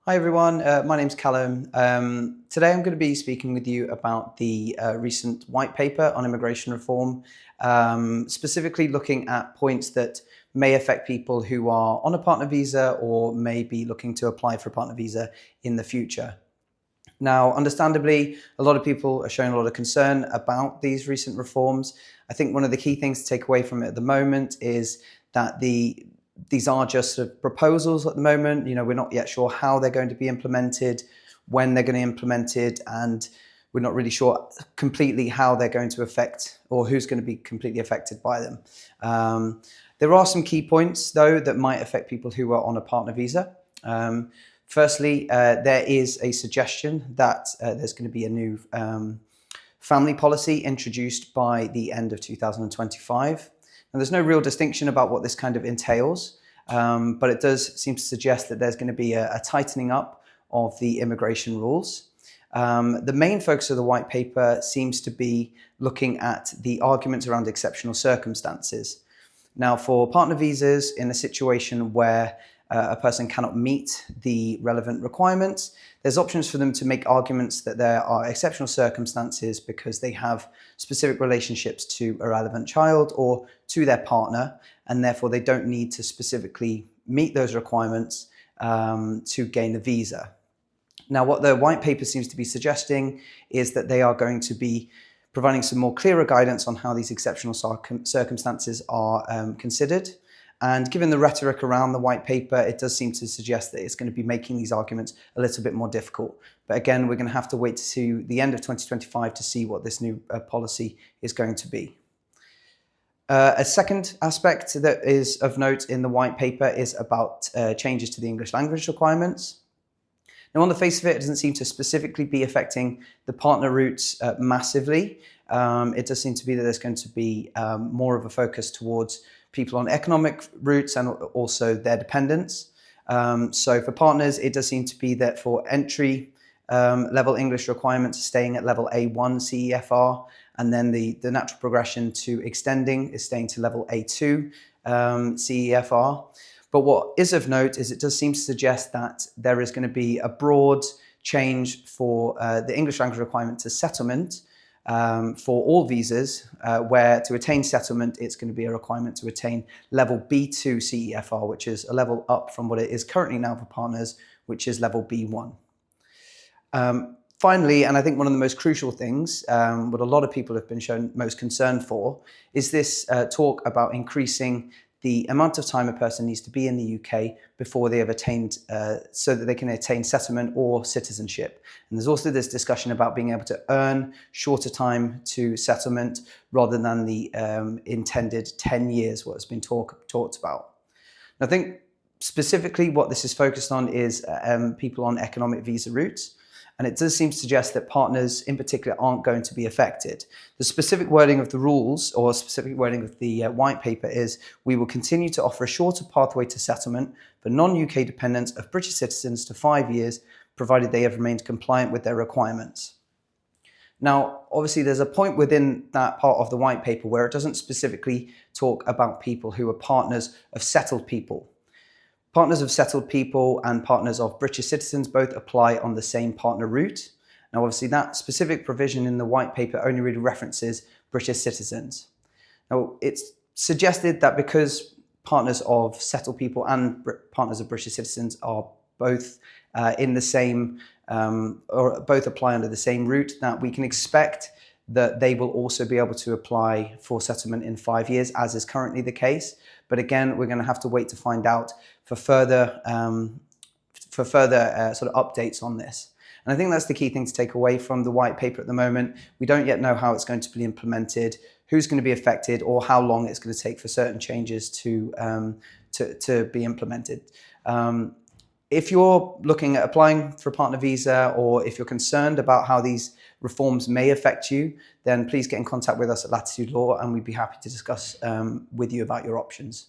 Hi everyone, my name's Callum. Today I'm going to be speaking with you about the recent white paper on immigration reform, specifically looking at points that may affect people who are on a partner visa or may be looking to apply for a partner visa in the future. Now, understandably, a lot of people are showing a lot of concern about these recent reforms. I think one of the key things to take away from it at the moment is that these are just sort of proposals at the moment. We're not yet sure how they're going to be implemented, when they're going to be implemented, and we're not really sure completely how they're going to affect or who's going to be completely affected by them. There are some key points, though, that might affect people who are on a partner visa. Firstly, there is a suggestion that there's going to be a new family policy introduced by the end of 2025. And there's no real distinction about what this kind of entails, but it does seem to suggest that there's going to be a tightening up of the immigration rules. The main focus of the white paper seems to be looking at the arguments around exceptional circumstances. Now, for partner visas, in a situation where a person cannot meet the relevant requirements, there's options for them to make arguments that there are exceptional circumstances because they have specific relationships to a relevant child or to their partner, and therefore they don't need to specifically meet those requirements to gain a visa. Now, what the white paper seems to be suggesting is that they are going to be providing some more clearer guidance on how these exceptional circumstances are considered. And given the rhetoric around the white paper, it does seem to suggest that it's going to be making these arguments a little bit more difficult. But again, we're going to have to wait to the end of 2025 to see what this new policy is going to be. A second aspect that is of note in the white paper is about changes to the English language requirements. Now, on the face of it, it doesn't seem to specifically be affecting the partner routes massively. It does seem to be that there's going to be more of a focus towards people on economic routes and also their dependents. So for partners, it does seem to be that for entry level English requirements staying at level A1 CEFR, and then the natural progression to extending is staying to level A2 CEFR. But what is of note is it does seem to suggest that there is going to be a broad change for the English language requirement to settlement for all visas, where to attain settlement, it's going to be a requirement to attain level B2 CEFR, which is a level up from what it is currently now for partners, which is level B1. Finally, and I think one of the most crucial things, what a lot of people have been shown most concern for, is this talk about increasing the amount of time a person needs to be in the UK before they have attained, so that they can attain settlement or citizenship. And there's also this discussion about being able to earn shorter time to settlement rather than the intended 10 years, what has been talked about. And I think specifically what this is focused on is people on economic visa routes. And it does seem to suggest that partners in particular aren't going to be affected. The specific wording of the rules or specific wording of the white paper is, we will continue to offer a shorter pathway to settlement for non-UK dependents of British citizens to 5 years, provided they have remained compliant with their requirements. Now, obviously there's a point within that part of the white paper where it doesn't specifically talk about people who are partners of settled people. Partners of settled people and partners of British citizens both apply on the same partner route. Now, obviously, that specific provision in the white paper only really references British citizens. Now, it's suggested that because partners of settled people and partners of British citizens are both in the same, or both apply under the same route, that we can expect that they will also be able to apply for settlement in 5 years, as is currently the case. But again, we're going to have to wait to find out for further sort of updates on this. And I think that's the key thing to take away from the white paper at the moment. We don't yet know how it's going to be implemented, who's going to be affected, or how long it's going to take for certain changes to be implemented. If you're looking at applying for a partner visa, or if you're concerned about how these reforms may affect you, then please get in contact with us at Latitude Law, and we'd be happy to discuss with you about your options.